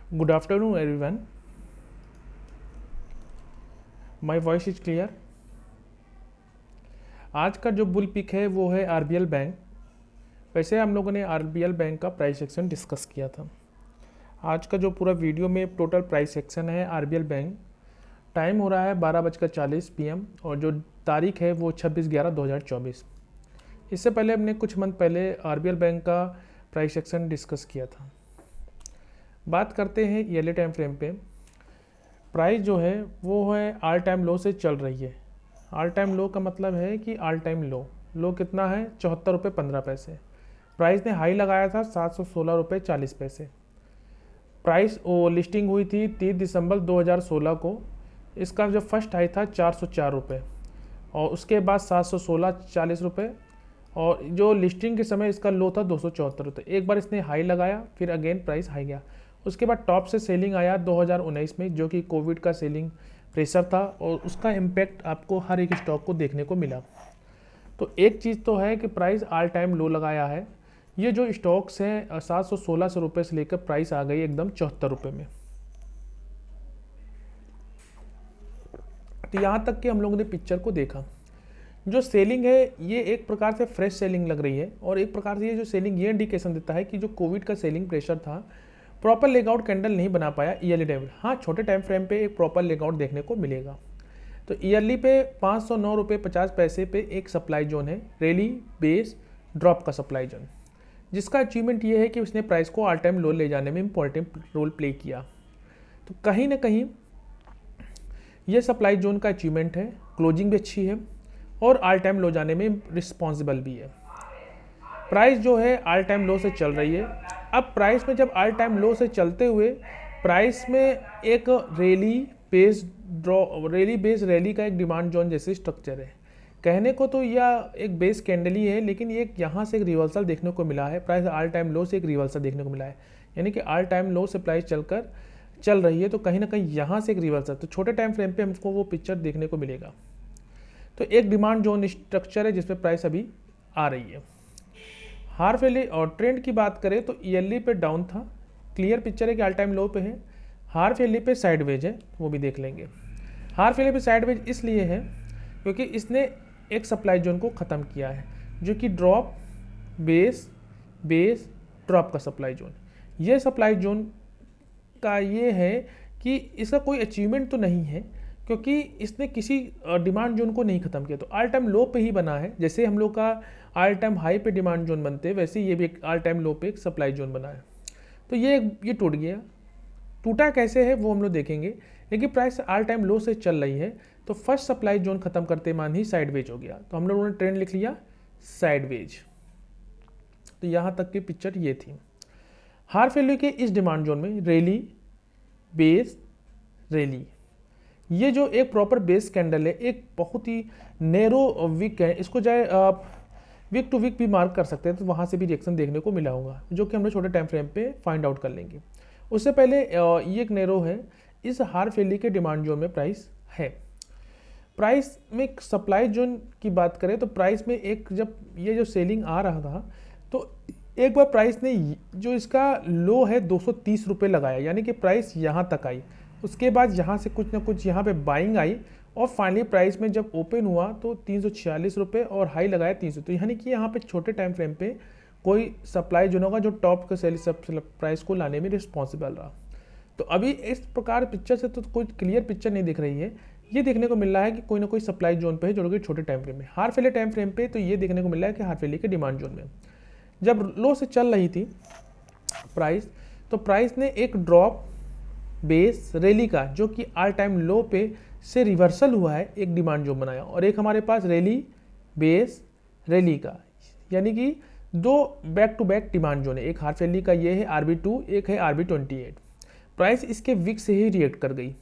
Good afternoon, everyone. My voice is clear. आज का जो बुल पिक है वो है आरबीएल बैंक। वैसे हम लोगों ने आरबीएल बैंक का प्राइस सेक्शन डिस्कस किया था। आज का जो पूरा वीडियो में टोटल प्राइस सेक्शन है आरबीएल बैंक। टाइम हो रहा है 12:40 PM और जो तारीख है वो 26/11/2024। इससे पहले हमने कुछ मंथ पहले आरबीएल बैंक का प्राइस सेक्शन डिस्कस किया था। बात करते हैं ईयरली टाइम फ्रेम पे। प्राइस जो है वो है ऑल टाइम लो से चल रही है। ऑल टाइम लो का मतलब है कि ऑल टाइम लो कितना है 74 रुपये 15 पैसे। प्राइस ने हाई लगाया था 716 रुपये 40 पैसे। प्राइस वो लिस्टिंग हुई थी 30 दिसंबर 2016 को। इसका जो फर्स्ट हाई था 404 रुपये और उसके बाद 716.40 रुपये और जो लिस्टिंग के समय इसका लो था 274 रुपये। एक बार इसने हाई लगाया फिर अगेन प्राइस हाई गया। उसके बाद टॉप से सेलिंग आया 2019 में, जो कि कोविड का सेलिंग प्रेशर था और उसका इम्पैक्ट आपको हर एक स्टॉक को देखने को मिला। तो एक चीज़ तो है कि प्राइस ऑल टाइम लो लगाया है। ये जो स्टॉक्स हैं 716 रुपये से लेकर प्राइस आ गई एकदम 74 रुपये में। तो यहाँ तक कि हम लोगों ने पिक्चर को देखा। जो सेलिंग है ये एक प्रकार से फ्रेश सेलिंग लग रही है और एक प्रकार से ये जो सेलिंग ये इंडिकेशन देता है कि जो कोविड का सेलिंग प्रेशर था प्रॉपर लेगआउट कैंडल नहीं बना पाया ईयरली टाइम। हाँ, छोटे टाइम फ्रेम पे एक प्रॉपर लेगआउट देखने को मिलेगा। तो ईयरली पे 509.50 रुपये पे एक सप्लाई जोन है, रैली बेस ड्रॉप का सप्लाई जोन, जिसका अचीवमेंट ये है कि उसने प्राइस को ऑल टाइम लो ले जाने में इंपॉर्टेंट रोल प्ले किया। तो कहीं ना कहीं ये सप्लाई जोन का अचीवमेंट है, क्लोजिंग भी अच्छी है और ऑल टाइम लो जाने में रिस्पॉन्सिबल भी है। प्राइस जो है ऑल टाइम लो से चल रही है। अब प्राइस में जब ऑल टाइम लो से चलते हुए प्राइस में एक रैली बेस रैली का एक डिमांड जोन जैसे स्ट्रक्चर है। कहने को तो यह एक बेस कैंडल ही है, लेकिन ये यहाँ से एक रिवर्सल देखने को मिला है। प्राइस ऑल टाइम लो से एक रिवर्सल देखने को मिला है, यानी कि ऑल टाइम लो से प्राइस चल रही है। तो कहीं ना कहीं यहाँ से एक रिवर्सल, तो छोटे टाइम फ्रेम पे हमको वो पिक्चर देखने को मिलेगा। तो एक डिमांड जोन स्ट्रक्चर है जिसमें प्राइस अभी आ रही है। हाफ ईयरली और ट्रेंड की बात करें तो ईयरली पे डाउन था, क्लियर पिक्चर है कि ऑल टाइम लो पे है। हाफ ईयरली पे साइडवेज है, वो भी देख लेंगे। हाफ ईयरली पे साइडवेज इसलिए है क्योंकि इसने एक सप्लाई जोन को ख़त्म किया है, जो कि ड्रॉप बेस ड्रॉप का सप्लाई जोन। ये सप्लाई जोन का ये है कि इसका कोई अचीवमेंट तो नहीं है क्योंकि इसने किसी डिमांड जोन को नहीं ख़त्म किया। तो ऑल टाइम लो पे ही बना है। जैसे हम लोग का ऑल टाइम हाई पे डिमांड जोन बनते हैं, वैसे ये भी एक ऑल टाइम लो पे एक सप्लाई जोन बना है। तो ये टूट गया। टूटा कैसे है वो हम लोग देखेंगे, लेकिन प्राइस ऑल टाइम लो से चल रही है। तो फर्स्ट सप्लाई जोन खत्म करते मान ही साइडवेज हो गया। तो हम लोगों ने ट्रेंड लिख लिया साइडवेज। तो यहाँ तक की पिक्चर ये थी। हाफ ईयरली के इस डिमांड जोन में रैली बेस रैली, ये जो एक प्रॉपर बेस कैंडल है, एक बहुत ही नैरो वीक है। इसको चाहे आप वीक टू वीक भी मार्क कर सकते हैं, तो वहाँ से भी रिएक्शन देखने को मिला होगा, जो कि हम लोग छोटे टाइम फ्रेम पे फाइंड आउट कर लेंगे। उससे पहले ये एक नैरो है। इस हाफ ईयरली के डिमांड जोन में प्राइस है। प्राइस में सप्लाई जोन की बात करें तो प्राइस में एक जब ये जो सेलिंग आ रहा था तो एक बार प्राइस ने जो इसका लो है 230 रुपये लगाया, यानी कि प्राइस यहाँ तक आई। उसके बाद यहाँ से कुछ ना कुछ यहाँ पे बाइंग आई और फाइनली प्राइस में जब ओपन हुआ तो 346 रुपये और हाई लगाया 300। तो यानी कि यहाँ पे छोटे टाइम फ्रेम पे कोई सप्लाई जोन होगा जो टॉप के सेल प्राइस को लाने में रिस्पॉन्सिबल रहा। तो अभी इस प्रकार पिक्चर से तो कोई क्लियर पिक्चर नहीं दिख रही है। ये देखने को मिल रहा है कि कोई ना कोई सप्लाई जोन पे है, जो कि छोटे टाइम फ्रेम में। हाफ ईयरली टाइम फ्रेम पे तो ये देखने को मिल रहा है कि हाफ ईयरली के डिमांड जोन में जब लो से चल रही थी प्राइस, तो प्राइस ने एक ड्रॉप बेस रैली का, जो कि ऑल टाइम लो पे से रिवर्सल हुआ है, एक डिमांड जोन बनाया। और एक हमारे पास रैली बेस रैली का, यानी कि दो back to back demand zone है। एक हाफ ईयरली का ये है RB2, एक है RB28। प्राइस इसके वीक से ही रिएक्ट कर गई।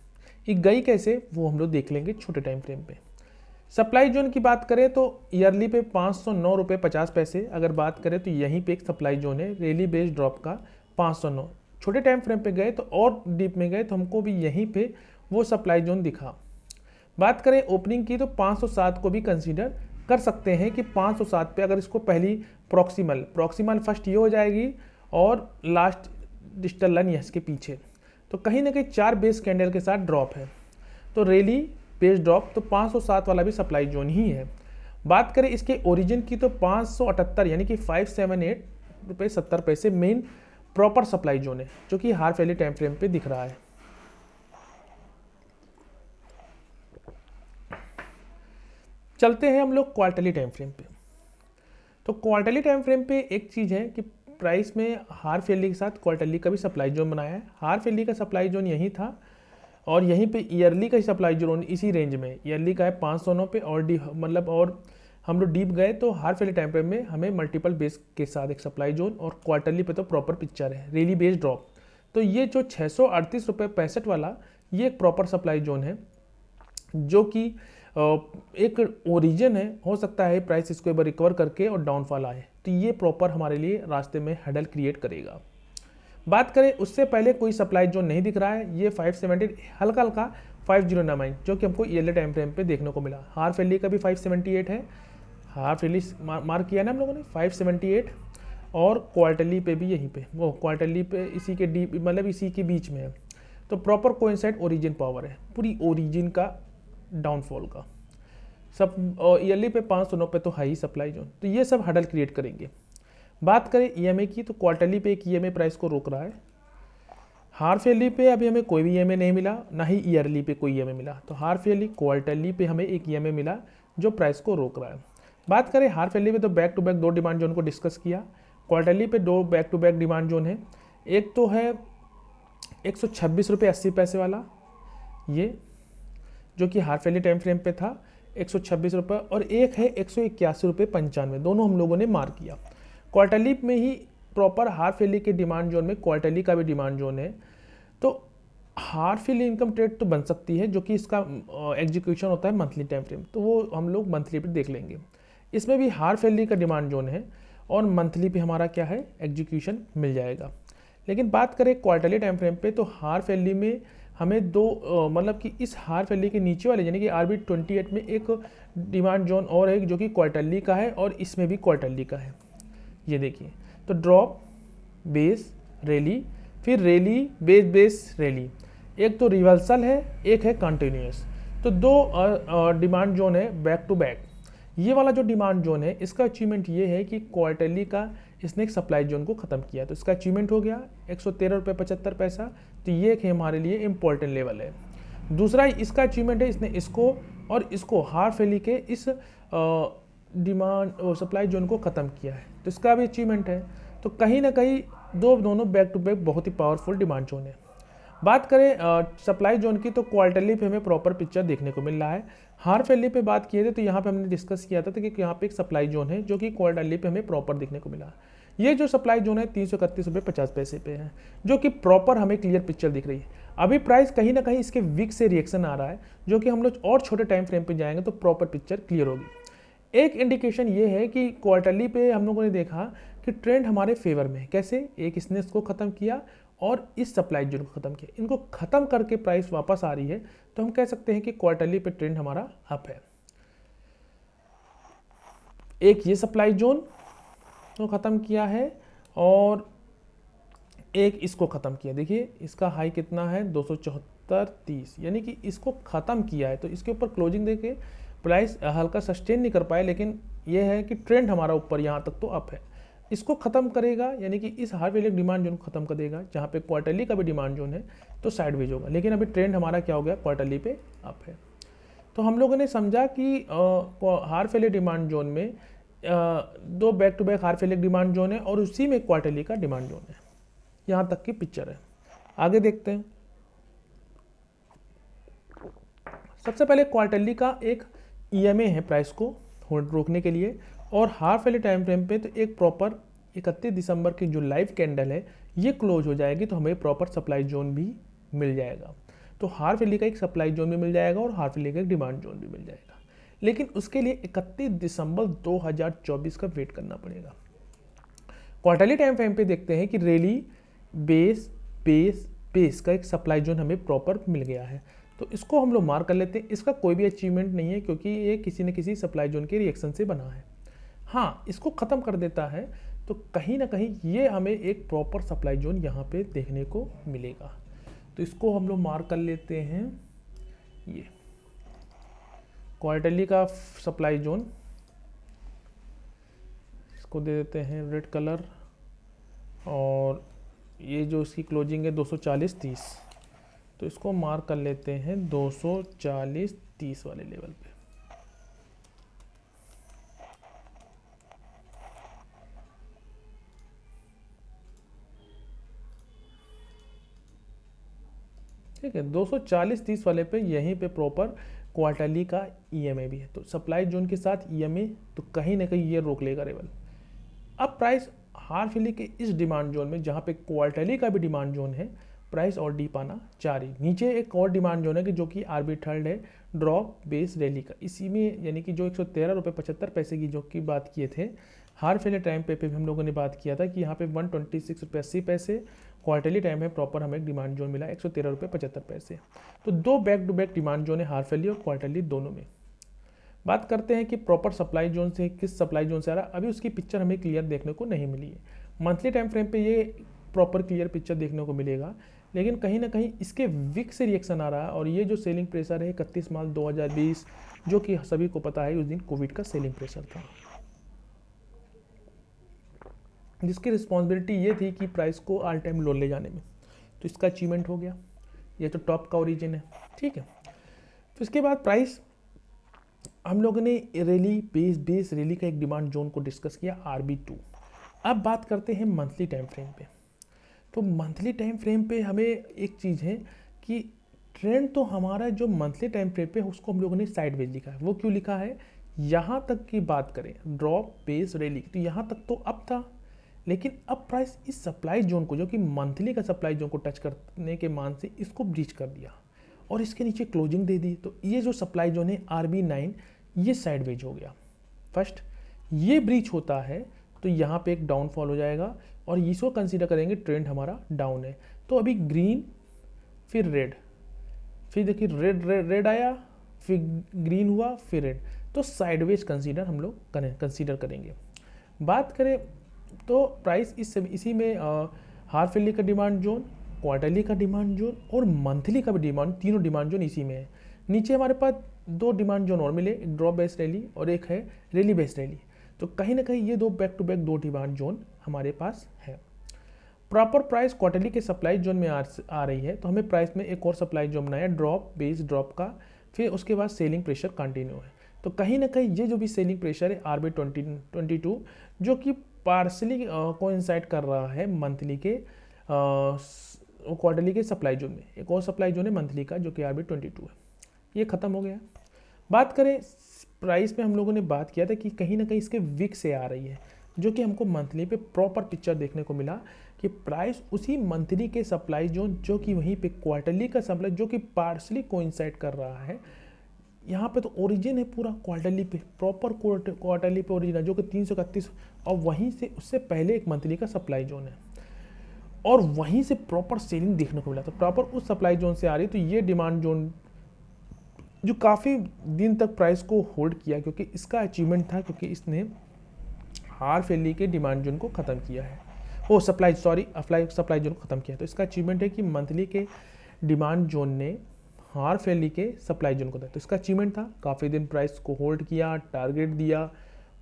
ये गई कैसे वो हम लोग देख लेंगे छोटे टाइम फ्रेम पे। सप्लाई जोन की बात करें तो ईयरली पे 509.50 रुपये अगर बात करें तो यहीं पे एक सप्लाई जोन है, रैली बेस्ड ड्रॉप का 509। छोटे टाइम फ्रेम पे गए तो और डीप में गए तो हमको भी यहीं पे वो सप्लाई जोन दिखा। बात करें ओपनिंग की तो 507 को भी कंसीडर कर सकते हैं कि 507 पे अगर इसको पहली प्रॉक्सिमल फर्स्ट ये हो जाएगी और लास्ट डिजिटल लाइन इसके पीछे। तो कहीं ना कहीं 4 बेस कैंडल के साथ ड्रॉप है, तो रेली बेस ड्रॉप, तो 507 वाला भी सप्लाई जोन ही है। बात करें इसके ओरिजिन की तो 578 यानी कि 578 रुपये 70 पैसे मेन प्रॉपर सप्लाई जोन है, जो कि हाफ ईयरली टाइम फ्रेम पे दिख रहा है। चलते हैं हम लोग क्वार्टरली टाइम फ्रेम पे। तो क्वार्टरली टाइम फ्रेम पे एक चीज़ है कि प्राइस में हाफ ईयरली के साथ क्वार्टरली का भी सप्लाई जोन बनाया है। हाफ ईयरली का सप्लाई जोन यही था और यहीं पे ईयरली का सप्लाई जोन इसी रेंज में, ईयरली का है 509 पे और मतलब और हम लोग डीप गए तो हाफ ईयरली टाइम फ्रेम में हमें मल्टीपल बेस के साथ एक सप्लाई जोन, और क्वार्टरली पे तो प्रॉपर पिक्चर है रेली बेस ड्रॉप। तो ये जो 638 रुपये 65 वाला ये एक प्रॉपर सप्लाई जोन है, जो कि एक ओरिजिन है। हो सकता है प्राइस इसको एक बार रिकवर करके और डाउनफॉल आए, तो ये प्रॉपर हमारे लिए रास्ते में हेडल क्रिएट करेगा। बात करें उससे पहले कोई सप्लाई जोन नहीं दिख रहा है, ये 570 हल्का हल्का 509 जो कि हमको ईयरली टाइम फ्रेम पे देखने को मिला। हाफ ईयरली का भी 578 है, हाफ ईयरली मार्क किया ना हम लोगों ने 578, और क्वार्टरली पे भी यहीं पे, वो क्वार्टरली पे इसी के डी मतलब इसी के बीच में है। तो प्रॉपर कोइंसाइड ओरिजिन पावर है, पूरी ओरिजिन का डाउनफॉल का सब। ईयरली पे 509 पे तो हाई सप्लाई जोन, तो ये सब हडल क्रिएट करेंगे। बात करें ईएमए की, तो क्वार्टरली पे एक ईएमए प्राइस को रोक रहा है। हाफ ईयरली पे अभी हमें कोई भी ईएमए नहीं मिला, ना ही ईयरली पे कोई ईएमए मिला। तो हाफ ईयरली क्वार्टरली पे हमें एक ईएमए मिला जो प्राइस को रोक रहा है। बात करें हाफ ईयरली पे तो back to back 2 demand zone को डिस्कस किया। क्वार्टरली पे 2 back to back demand zone है। एक तो है 126 रुपये 80 पैसे वाला, ये जो कि हाफ ईयरली टाइम फ्रेम पे था 126 रुपये, और एक है 181 रुपये 95, दोनों हम लोगों ने मार्क किया। क्वार्टरली में ही प्रॉपर हाफ ईयरली के डिमांड जोन में क्वार्टरली का भी डिमांड जोन है। तो हाफ ईयरली इनकम ट्रेड तो बन सकती है, जो कि इसका एग्जीक्यूशन होता है मंथली टाइम फ्रेम, तो वो हम लोग मंथली पे देख लेंगे। इसमें भी हाफ ईयरली का डिमांड जोन है और मंथली पे हमारा क्या है एग्जीक्यूशन मिल जाएगा। लेकिन बात करें क्वार्टरली टाइम फ्रेम पे, तो हाफ ईयरली में हमें 2 मतलब कि इस हाफ ईयरली के नीचे वाले यानी कि RB 28 में एक डिमांड जोन और है जो कि क्वार्टरली का है, और इसमें भी क्वार्टरली का है। ये देखिए, तो ड्रॉप बेस रेली, फिर रेली बेस बेस रेली, एक तो रिवर्सल है, एक है कंटिन्यूस। तो 2 डिमांड जोन है बैक टू बैक। ये वाला जो डिमांड जोन है इसका अचीवमेंट ये है कि क्वार्टरली का इसने एक सप्लाई जोन को ख़त्म किया, तो इसका अचीवमेंट हो गया 113 रुपये 75 पैसा। तो ये एक हमारे लिए इम्पोर्टेंट लेवल है। दूसरा इसका अचीवमेंट है, इसने इसको और इसको हाफ ईयरली के इस डिमांड सप्लाई जोन को ख़त्म किया है, तो इसका भी अचीवमेंट है। तो कहीं ना कहीं दोनों बैक टू बैक बहुत ही पावरफुल डिमांड जोन है। बात करें सप्लाई जोन की, तो क्वार्टरली पे हमें प्रॉपर पिक्चर देखने को मिल रहा है। हाफ ईयरली पे बात किए थे तो यहाँ पे हमने डिस्कस किया था कि यहाँ पे एक सप्लाई जोन है जो कि क्वार्टरली पे हमें प्रॉपर देखने को मिला। ये जो सप्लाई जोन है 331 रुपये 50 पैसे पे है, जो कि प्रॉपर हमें क्लियर पिक्चर दिख रही है। अभी प्राइस कहीं ना कहीं इसके वीक से रिएक्शन आ रहा है, जो कि हम लोग और छोटे टाइम फ्रेम पे जाएंगे तो प्रॉपर पिक्चर क्लियर होगी। एक इंडिकेशन ये है कि क्वार्टरली पे हम लोगों ने देखा कि ट्रेंड हमारे फेवर में है। कैसे? एक इसने इसको ख़त्म किया और इस सप्लाई जोन को ख़त्म किया, इनको ख़त्म करके प्राइस वापस आ रही है, तो हम कह सकते हैं कि क्वार्टरली पे ट्रेंड हमारा अप है। एक ये सप्लाई जोन को ख़त्म किया है और एक इसको ख़त्म किया। देखिए इसका हाई कितना है 274.30, यानी कि इसको ख़त्म किया है। तो इसके ऊपर क्लोजिंग देके प्राइस हल्का सस्टेन नहीं कर पाए, लेकिन ये है कि ट्रेंड हमारा ऊपर यहाँ तक तो अप है। इसको ख़त्म करेगा यानी कि इस हाफ ईयरली डिमांड जोन को ख़त्म कर देगा, जहाँ पे क्वार्टरली का भी डिमांड जोन है तो साइडवेज होगा। लेकिन अभी ट्रेंड हमारा क्या हो गया, क्वार्टरली पे अप है। तो हम लोगों ने समझा कि हाफ ईयरली डिमांड जोन में 2 back to back half yearly demand zone है और उसी में क्वार्टरली का डिमांड जोन है। यहाँ तक की पिक्चर है। आगे देखते हैं। सबसे पहले क्वार्टरली का एक ईएमए है प्राइस को होल्ड रोकने के लिए, और हाफ ईयरली टाइम फ्रेम पे तो एक प्रॉपर 31 दिसंबर की जो लाइव कैंडल है ये क्लोज हो जाएगी, तो हमें प्रॉपर सप्लाई जोन भी मिल जाएगा। तो हाफ ईयरली का एक सप्लाई जोन भी मिल जाएगा और हाफ ईयरली का एक डिमांड जोन भी मिल जाएगा। लेकिन उसके लिए 31 दिसंबर 2024 का वेट करना पड़ेगा। क्वार्टरली टाइम फ्रेम पे देखते हैं कि रेली बेस बेस बेस का एक सप्लाई जोन हमें प्रॉपर मिल गया है, तो इसको हम लोग मार्क कर लेते हैं। इसका कोई भी अचीवमेंट नहीं है क्योंकि ये किसी न किसी सप्लाई जोन के रिएक्शन से बना है। हाँ, इसको ख़त्म कर देता है तो कहीं ना कहीं ये हमें एक प्रॉपर सप्लाई जोन यहाँ पे देखने को मिलेगा। तो इसको हम लोग मार्क कर लेते हैं, ये क्वार्टरली का सप्लाई जोन, इसको दे देते हैं रेड कलर, और ये जो इसकी क्लोजिंग है 240-30, तो इसको मार्क कर लेते हैं 240-30 वाले लेवल पे। ठीक है, 240-30 वाले पे यहीं पे प्रॉपर क्वार्टरली का ईएमए भी है, तो सप्लाई जोन के साथ ईएमए तो कहीं ना कहीं ये रोक लेगा लेवल। अब प्राइस हाफ ईयरली के इस डिमांड जोन में, जहाँ पे क्वार्टरली का भी डिमांड जोन है, प्राइस और डीप आना जारी। नीचे एक और डिमांड जोन है कि जो कि आरबी थर्ड है, ड्रॉप बेस रैली का, इसी में यानी कि जो 113.75 की जो की बात किए थे हाफ ईयरली टाइम पे भी हम लोगों ने बात किया था कि यहाँ पे 126.80 क्वार्टरली टाइम है प्रॉपर हमें एक डिमांड जोन मिला 113.75। तो दो back to back demand zone है हाफ ईयरली और क्वार्टरली दोनों में। बात करते हैं कि प्रॉपर सप्लाई जोन से किस सप्लाई जोन से आ रहा है, अभी उसकी पिक्चर हमें क्लियर देखने को नहीं मिली है। मंथली टाइम फ्रेम पे ये प्रॉपर क्लियर पिक्चर देखने को मिलेगा, लेकिन कहीं ना कहीं इसके विक से रिएक्शन आ रहा है, और ये जो सेलिंग प्रेशर है 31 मार्च 2020, जो कि सभी को पता है उस दिन कोविड का सेलिंग प्रेशर था, जिसकी रिस्पॉन्सिबिलिटी ये थी कि प्राइस को ऑल टाइम लो ले जाने में, तो इसका अचीवमेंट हो गया। ये तो टॉप का ओरिजिन है, ठीक है। तो इसके बाद प्राइस हम लोगों ने रैली बेस रैली का एक डिमांड जोन को डिस्कस किया RB2। अब बात करते हैं मंथली टाइम फ्रेम पे। तो मंथली टाइम फ्रेम पे हमें एक चीज़ है कि ट्रेंड तो हमारा जो मंथली टाइम फ्रेम पे उसको हम लोगों ने साइडवेज लिखा है। वो क्यों लिखा है, यहाँ तक की बात करें ड्रॉप बेस रैली, तो यहाँ तक तो अप था, लेकिन अब प्राइस इस सप्लाई जोन को, जो कि मंथली का सप्लाई जोन को टच करने के मान से इसको ब्रीच कर दिया और इसके नीचे क्लोजिंग दे दी। तो ये जो सप्लाई जोन है RB9, ये साइडवेज हो गया। फर्स्ट ये ब्रीच होता है तो यहाँ पे एक डाउनफॉल हो जाएगा, और इसको कंसीडर करेंगे ट्रेंड हमारा डाउन है। तो अभी ग्रीन, फिर रेड, फिर देखिए रेड आया, फिर ग्रीन हुआ, फिर रेड, तो साइडवेज कंसीडर हम लोग कंसीडर करेंगे। बात करें तो प्राइस इसी में हाफ ईयरली का डिमांड जोन, क्वार्टरली का डिमांड जोन और मंथली का भी डिमांड, तीनों डिमांड जोन इसी में है। नीचे हमारे पास दो डिमांड जोन और मिले, एक ड्रॉप बेस्ड रैली और एक है रैली बेस्ड रैली। तो कहीं ना कहीं ये दो बैक टू बैक दो डिमांड जोन हमारे पास है। प्रॉपर प्राइस क्वार्टरली के सप्लाई जोन में आ रही है, तो हमें प्राइस में एक और सप्लाई जोन बनाया ड्रॉप बेस ड्रॉप का, फिर उसके बाद सेलिंग प्रेशर कंटिन्यू है। तो कहीं ना कहीं ये जो भी सेलिंग प्रेशर है RB22, जो कि पार्सली कोइंसाइड कर रहा है मंथली के क्वार्टरली के सप्लाई जोन में। एक और सप्लाई जोन है मंथली का जो कि RB22 है, ये खत्म हो गया। बात करें प्राइस में, हम लोगों ने बात किया था कि कहीं ना कहीं इसके विक से आ रही है, जो कि हमको मंथली पे प्रॉपर पिक्चर देखने को मिला कि प्राइस उसी मंथली के सप्लाई जोन, जो कि वहीं पे क्वार्टरली का सप्लाई जो कि पार्सली कोइंसाइड कर रहा है, यहाँ पे तो ओरिजिन है पूरा क्वार्टरली पे, प्रॉपर क्वार्टरली पे ओरिजिन है जो कि 331, और वहीं से उससे पहले एक मंथली का सप्लाई जोन है, और वहीं से प्रॉपर सेलिंग देखने को मिला। तो प्रॉपर उस सप्लाई जोन से आ रही, तो ये डिमांड जोन जो काफ़ी दिन तक प्राइस को होल्ड किया, क्योंकि इसका अचीवमेंट था, क्योंकि इसने हाफ ईयरली के डिमांड जोन को ख़त्म किया है, सप्लाई जोन को ख़त्म किया। तो इसका अचीवमेंट है कि मंथली के डिमांड जोन ने हाफ ईयरली के सप्लाई जोन को दिया, तो इसका अचीवमेंट था। काफ़ी दिन प्राइस को होल्ड किया, टारगेट दिया,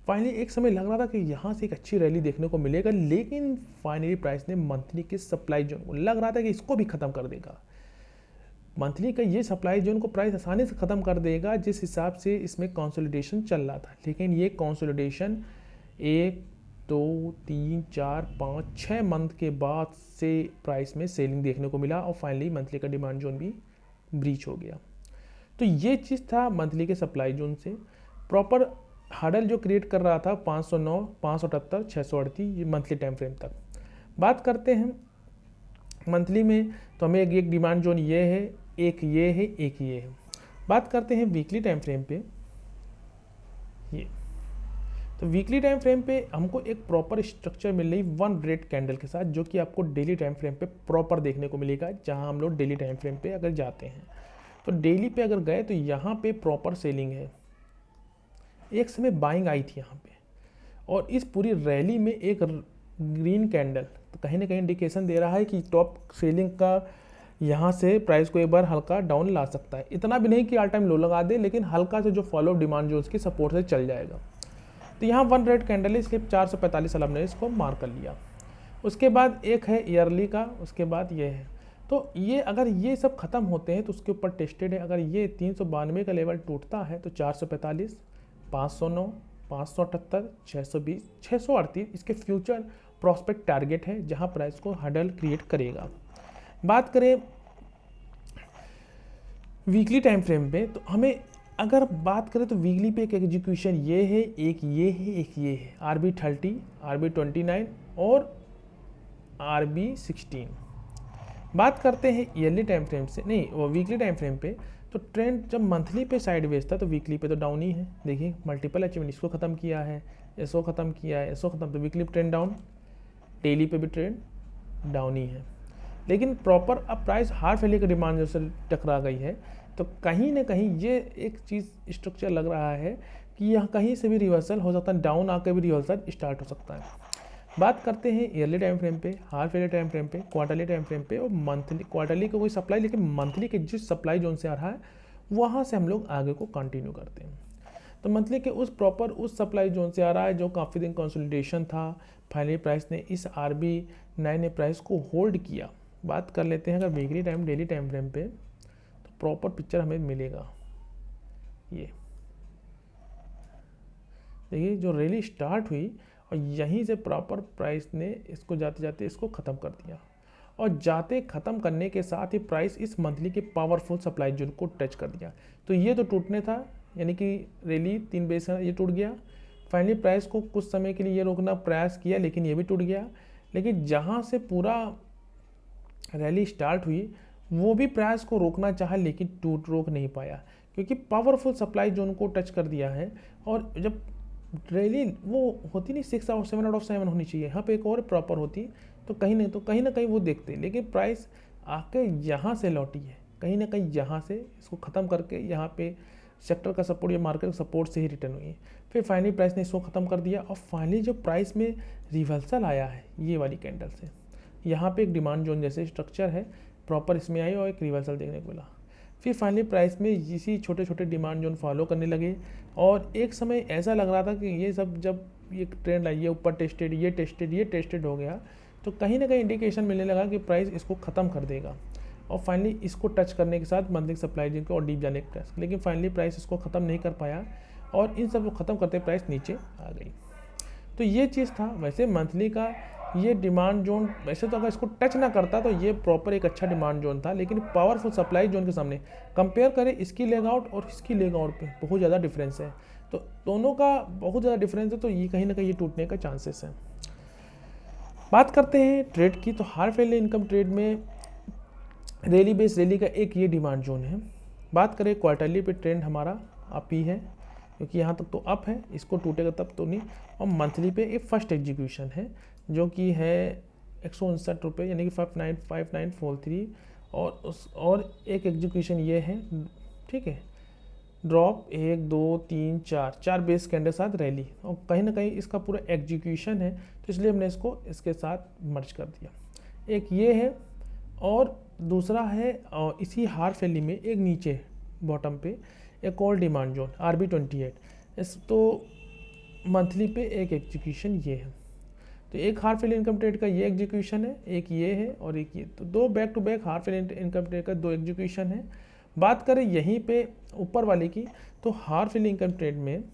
फाइनली एक समय लग रहा था कि यहाँ से एक अच्छी रैली देखने को मिलेगा, लेकिन फाइनली प्राइस ने मंथली के सप्लाई जोन को, लग रहा था कि इसको भी ख़त्म कर देगा। मंथली का ये सप्लाई जोन को प्राइस आसानी से ख़त्म कर देगा, जिस हिसाब से इसमें कंसोलिडेशन चल रहा था। लेकिन ये कंसोलिडेशन 1 2 3 4 5 6 मंथ के बाद से प्राइस में सेलिंग देखने को मिला, और फाइनली मंथली का डिमांड जोन भी ब्रीच हो गया। तो ये चीज़ था मंथली के सप्लाई जोन से। प्रॉपर हडल जो क्रिएट कर रहा था 509, 578, 638 ये मंथली टाइम फ्रेम तक। बात करते हैं मंथली में, तो हमें एक डिमांड जोन ये है, एक ये है, एक ये है। बात करते हैं वीकली टाइम फ्रेम पे, ये तो वीकली टाइम फ्रेम पे हमको एक प्रॉपर स्ट्रक्चर मिल रही 1 रेड कैंडल के साथ, जो कि आपको डेली टाइम फ्रेम पे प्रॉपर देखने को मिलेगा। जहां हम लोग डेली टाइम फ्रेम पे अगर जाते हैं, तो डेली पे अगर गए तो यहाँ पे प्रॉपर सेलिंग है। एक समय बाइंग आई थी यहाँ पे, और इस पूरी रैली में एक ग्रीन कैंडल, तो कहीं ना कहीं इंडिकेशन दे रहा है कि टॉप सेलिंग का यहाँ से प्राइस को एक बार हल्का डाउन ला सकता है, इतना भी नहीं कि ऑल टाइम लो लगा दे, लेकिन हल्का से जो फॉलो डिमांड जो उसकी सपोर्ट से चल जाएगा। तो यहाँ 1 रेड कैंडल है, इसलिए 445 साल हमने इसको मार्क कर लिया। उसके बाद एक है ईयरली का, उसके बाद ये है। तो ये अगर ये सब खत्म होते हैं तो उसके ऊपर टेस्टेड है। अगर ये 392 का लेवल टूटता है तो 445, 509, 578, 620, 638 इसके फ्यूचर प्रॉस्पेक्ट टारगेट है, जहां प्राइस को हडल क्रिएट करेगा। बात करें वीकली टाइम फ्रेम पे, तो हमें अगर बात करें तो वीकली पे एक एग्जीक्यूशन ये है, एक ये है, एक ये है, RB30, RB29 और RB16। बात करते हैं ईयरली टाइम फ्रेम से, नहीं वो वीकली टाइम फ्रेम पे, तो ट्रेंड जब मंथली पे साइडवेज था तो वीकली पे तो डाउन ही है। देखिए मल्टीपल अचीवमेंट, इसको ख़त्म किया है, इसको ख़त्म किया है, इसको ख़त्म, तो वीकली ट्रेंड डाउन, डेली पे भी ट्रेंड डाउन ही है। लेकिन प्रॉपर अब प्राइस हार्ड वैल्यू की डिमांड जो से टकरा गई है, तो कहीं ना कहीं ये एक चीज़ स्ट्रक्चर लग रहा है कि यहाँ कहीं से भी रिवर्सल हो सकता है, डाउन आकर भी रिवर्सल स्टार्ट हो सकता है। बात करते हैं ईयरली टाइम फ्रेम पे, हाफ ईयरली टाइम फ्रेम पे, क्वार्टरली टाइम फ्रेम पे और मंथली। क्वार्टरली का कोई सप्लाई, लेकिन मंथली के जिस सप्लाई जोन से आ रहा है वहाँ से हम लोग आगे को कंटिन्यू करते हैं। तो मंथली के उस प्रॉपर उस सप्लाई जोन से आ रहा है जो काफ़ी दिन कंसोलिडेशन था, फाइनली प्राइस ने इस RB9 ने प्राइस को होल्ड किया। बात कर लेते हैं अगर weekly time daily time frame पे, तो प्रॉपर पिक्चर हमें मिलेगा। ये देखिए जो रैली स्टार्ट हुई और यहीं से प्रॉपर प्राइस ने इसको जाते जाते इसको ख़त्म कर दिया, और जाते ख़त्म करने के साथ ही प्राइस इस मंथली के पावरफुल सप्लाई जोन को टच कर दिया। तो ये तो टूटने था, यानी कि रैली 3 बेस ये टूट गया। फाइनली प्राइस को कुछ समय के लिए ये रोकना प्रयास किया, लेकिन ये भी टूट गया। लेकिन जहाँ से पूरा रैली स्टार्ट हुई वो भी प्रयास को रोकना चाहा, लेकिन रोक नहीं पाया, क्योंकि पावरफुल सप्लाई जोन को टच कर दिया है। और जब रैली वो होती नहीं 6 आउट 7 आउट ऑफ 7 होनी चाहिए, यहाँ पे एक और प्रॉपर होती तो कहीं ना कहीं वो देखते, लेकिन प्राइस आके यहाँ से लौटी है, कहीं ना कहीं यहाँ से इसको ख़त्म करके यहाँ पे सेक्टर का सपोर्ट या मार्केट का सपोर्ट से ही रिटर्न हुई है। फिर फाइनली प्राइस ने इसको ख़त्म कर दिया, और फाइनली जो प्राइस में रिवर्सल आया है ये वाली कैंडल से, यहाँ पे एक डिमांड जोन जैसे स्ट्रक्चर है प्रॉपर इसमें आई और एक रिवर्सल देखने को मिला। फिर फाइनली प्राइस में इसी छोटे छोटे डिमांड जोन फॉलो करने लगे, और एक समय ऐसा लग रहा था कि ये सब जब ये ट्रेंड आई, ये ऊपर टेस्टेड, ये टेस्टेड हो गया, तो कहीं ना कहीं इंडिकेशन मिलने लगा कि प्राइस इसको ख़त्म कर देगा, और फाइनली इसको टच करने के साथ मंथली सप्लाई जोन को और डीप जाने का प्रयास। लेकिन फाइनली प्राइस इसको ख़त्म नहीं कर पाया, और इन सब को ख़त्म करते प्राइस नीचे आ गई। तो ये चीज़ था। वैसे मंथली का ये डिमांड जोन, वैसे तो अगर इसको टच ना करता तो ये प्रॉपर एक अच्छा डिमांड जोन था, लेकिन पावरफुल सप्लाई जोन के सामने कंपेयर करें इसकी लेग आउट और इसकी लेग आउट पे बहुत ज़्यादा डिफरेंस है, तो दोनों का बहुत ज़्यादा डिफरेंस है, तो ये कहीं ना कहीं ये टूटने का चांसेस है। बात करते हैं ट्रेड की, तो हाफ ईयरली इनकम ट्रेड में रैली बेस रैली का एक ये डिमांड जोन है। बात करें क्वार्टरली पे ट्रेंड हमारा अप ही है, क्योंकि यहाँ तक तो अप है, इसको टूटेगा तब तो नहीं। और मंथली पे एक फर्स्ट एग्जीक्यूशन है जो कि है 159 रुपये, यानी कि 595943, और एक एग्जीक्यूशन ये है, ठीक है, ड्रॉप 1 2 3 4 बेस कैंडल साथ रैली, और कहीं ना कहीं इसका पूरा एग्जीक्यूशन है, तो इसलिए हमने इसको इसके साथ मर्ज कर दिया। एक ये है, और दूसरा है इसी हार्फ वैली में एक नीचे बॉटम पे एक और डिमांड जोन RB28, इस तो मंथली पे एक एग्जीक्यूशन ये है। तो एक हार्फ वैली इनकम ट्रेड का ये एग्जीक्यूशन है, एक ये है और एक ये, तो दो back to back half yearly income trade का 2 एग्जीक्यूशन है। बात करें यहीं पे ऊपर वाले की, तो हार्फ वैली इनकम ट्रेड में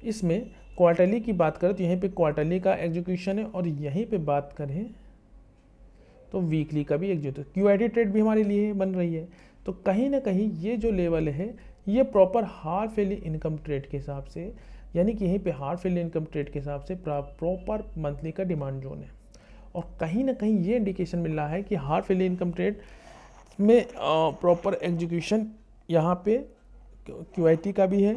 इसमें क्वार्टरली की बात करें तो यहीं पे क्वार्टरली का एग्जीक्यूशन है, और यहीं पे बात करें तो वीकली का भी एग्जीक्यूशन, QID ट्रेड भी हमारे लिए बन रही है। तो कहीं ना कहीं ये जो लेवल है ये proper half yearly income trade के हिसाब से, यानी कि यहीं पे हार्फ वैली इनकम ट्रेड के हिसाब से प्रॉपर मंथली का डिमांड जोन है, और कहीं ना कहीं ये इंडिकेशन मिल रहा है कि हार्फ वैली इनकम ट्रेड में प्रॉपर एग्जीक्यूशन यहाँ पे QIT का भी है,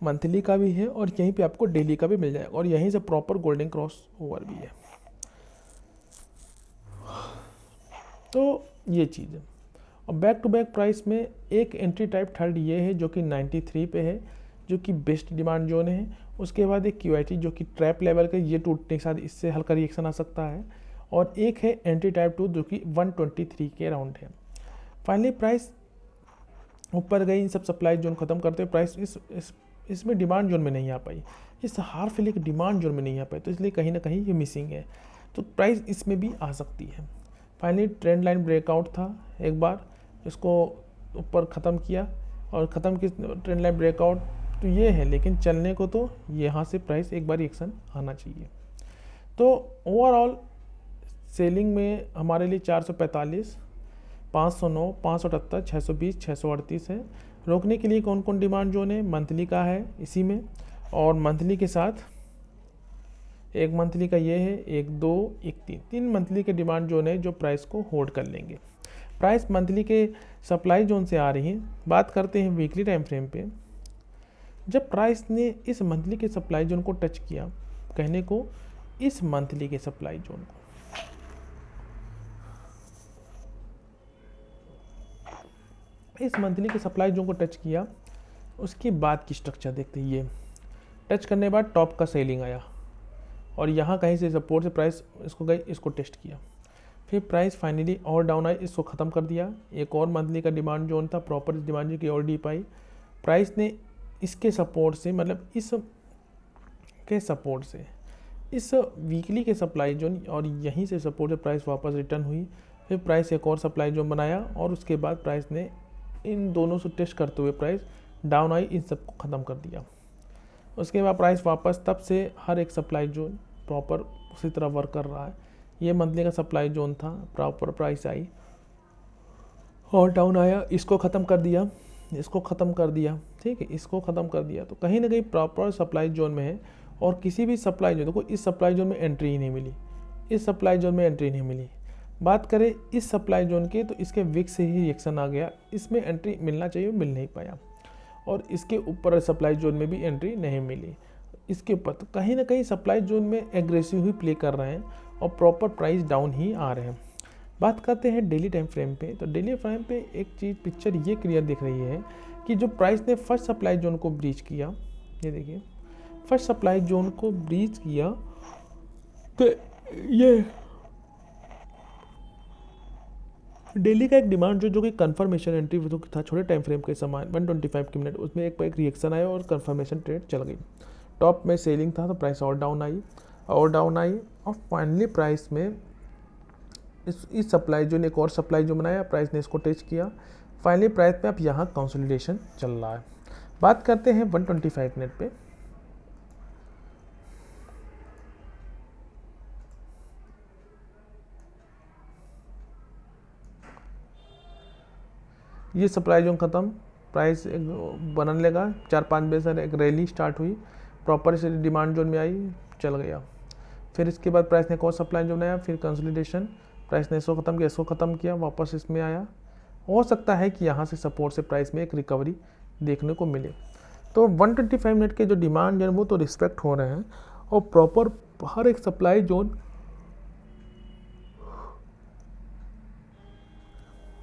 मंथली का भी है, और यहीं पे आपको डेली का भी मिल जाएगा, और यहीं से प्रॉपर गोल्डन क्रॉस ओवर भी है। तो ये चीज़ है। और बैक टू बैक प्राइस में एक एंट्री टाइप थर्ड ये है जो कि 93 पे है, जो कि बेस्ट डिमांड जोन है। उसके बाद एक QIT जो कि ट्रैप लेवल का, ये टूटने के साथ इससे हल्का रिएक्शन आ सकता है, और एक है एंट्री टाइप 2 जो कि 123 के अराउंड है। फाइनली प्राइस ऊपर गई, इन सब सप्लाई जोन खत्म करते हुए प्राइस इसमें डिमांड जोन में नहीं आ पाई, इस हार्फ के लिए डिमांड जोन में नहीं आ पाई, तो इसलिए कहीं ना कहीं ये मिसिंग है, तो प्राइस इसमें भी आ सकती है। फाइनली ट्रेंड लाइन ब्रेकआउट था, एक बार इसको ऊपर ख़त्म किया और ख़त्म की ट्रेंड लाइन ब्रेकआउट, तो ये है, लेकिन चलने को तो यहाँ से प्राइस एक बार रिएक्शन आना चाहिए। तो ओवरऑल सेलिंग में हमारे लिए 445, 509, 578, 620, 638 है। रोकने के लिए कौन कौन डिमांड जोन है, मंथली का है इसी में, और मंथली के साथ एक मंथली का ये है, एक 2, एक 3, 3 मंथली के डिमांड जोन है जो प्राइस को होल्ड कर लेंगे। प्राइस मंथली के सप्लाई जोन से आ रही है। बात करते हैं वीकली टाइम फ्रेम पे। जब प्राइस ने इस मंथली के सप्लाई जोन को टच किया, कहने को इस मंथली के सप्लाई जोन को, इस मंथली के सप्लाई जोन को टच किया, उसके बाद की स्ट्रक्चर देखते हैं। ये टच करने के बाद टॉप का सेलिंग आया और यहाँ कहीं से सपोर्ट से प्राइस इसको गई, इसको टेस्ट किया, फिर प्राइस फाइनली और डाउन आई, इसको ख़त्म कर दिया। एक और मंथली का डिमांड जोन था, प्रॉपर डिमांड जोन की और डीप आई, प्राइस ने इसके सपोर्ट से, मतलब इस के सपोर्ट से इस वीकली के सप्लाई जोन और यहीं से सपोर्ट से प्राइस वापस रिटर्न हुई। फिर प्राइस एक और सप्लाई जोन बनाया और उसके बाद प्राइस ने इन दोनों से टेस्ट करते हुए प्राइस डाउन आई, इन सबको ख़त्म कर दिया। उसके बाद प्राइस वापस, तब से हर एक सप्लाई जोन प्रॉपर उसी तरह वर्क कर रहा है। ये मंथली का सप्लाई जोन था, प्रॉपर प्राइस आई और डाउन आया, इसको ख़त्म कर दिया, इसको ख़त्म कर दिया, ठीक है, इसको ख़त्म कर दिया। तो कहीं ना कहीं प्रॉपर सप्लाई जोन में है। और किसी भी सप्लाई जोन, देखो इस सप्लाई जोन में एंट्री ही नहीं मिली, इस सप्लाई जोन में एंट्री नहीं मिली। बात करें इस सप्लाई जोन की, तो इसके विक से ही रिएक्शन आ गया, इसमें एंट्री मिलना चाहिए, मिल नहीं पाया। और इसके ऊपर सप्लाई जोन में भी एंट्री नहीं मिली इसके ऊपर, तो कहीं ना कहीं सप्लाई जोन में एग्रेसिव ही प्ले कर रहे हैं और प्रॉपर प्राइस डाउन ही आ रहे हैं। बात करते हैं डेली टाइम फ्रेम पे। तो डेली फ्रेम पे एक चीज़ पिक्चर ये क्लियर दिख रही है कि जो प्राइस ने फर्स्ट सप्लाई जोन को ब्रीच किया, ये देखिए फर्स्ट सप्लाई जोन को ब्रीच किया, तो ये डेली का एक डिमांड जो कि कंफर्मेशन एंट्री था छोटे टाइम फ्रेम के समान 125 की मिनट, उसमें एक रिएक्शन आया और कंफर्मेशन ट्रेड चल गई। टॉप में सेलिंग था तो प्राइस और डाउन आई और फाइनली प्राइस में इस सप्लाई जो ने एक और सप्लाई जो बनाया, प्राइस ने इसको टेस्ट किया। फाइनली प्राइस में अब यहाँ कंसोलिडेशन चल रहा है। बात करते हैं 125 मिनट पे। ये सप्लाई जोन ख़त्म, प्राइस बनने लगा, 4-5 बजे से एक रैली स्टार्ट हुई, प्रॉपर से डिमांड जोन में आई, चल गया। फिर इसके बाद प्राइस ने एक और सप्लाई जोन बनाया, फिर कंसोलिडेशन, प्राइस ने इसको ख़त्म किया, इसको ख़त्म किया, वापस इसमें आया। हो सकता है कि यहाँ से सपोर्ट से प्राइस में एक रिकवरी देखने को मिले। तो 125 मिनट के जो डिमांड जोन वो तो रिस्पेक्ट हो रहे हैं और प्रॉपर हर एक सप्लाई जोन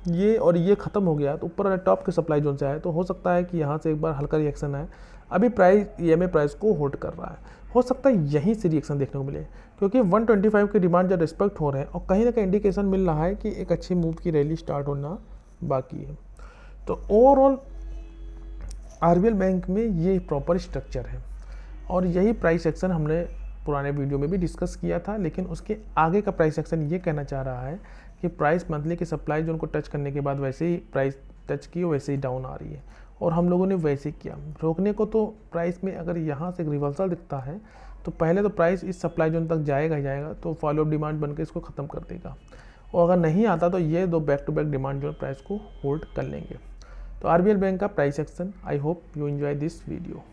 ये ख़त्म हो गया, तो ऊपर वाले टॉप के सप्लाई जोन से आए, तो हो सकता है कि यहाँ से एक बार हल्का रिएक्शन आए। अभी प्राइस EMA प्राइस को होल्ड कर रहा है, हो सकता है यहीं से रिएक्शन देखने को मिले, क्योंकि 125 के डिमांड जब रिस्पेक्ट हो रहे हैं और कहीं ना कहीं इंडिकेशन मिल रहा है कि एक अच्छी मूव की रैली स्टार्ट होना बाकी है। तो ओवरऑल RBL बैंक में ये प्रॉपर स्ट्रक्चर है और यही प्राइस एक्शन हमने पुराने वीडियो में भी डिस्कस किया था, लेकिन उसके आगे का प्राइस एक्शन ये कहना चाह रहा है कि प्राइस मंथली के सप्लाई जोन को टच करने के बाद वैसे ही प्राइस टच की वैसे ही डाउन आ रही है और हम लोगों ने वैसे किया। रोकने को तो प्राइस में अगर यहाँ से एक रिवर्सल दिखता है तो पहले तो प्राइस इस सप्लाई जोन तक जाएगा ही जाएगा, तो फॉलो अप डिमांड बनकर इसको ख़त्म कर देगा और अगर नहीं आता तो ये दो back to back demand zone price को होल्ड कर लेंगे। तो RBL बैंक का price action. I hope you enjoy this video.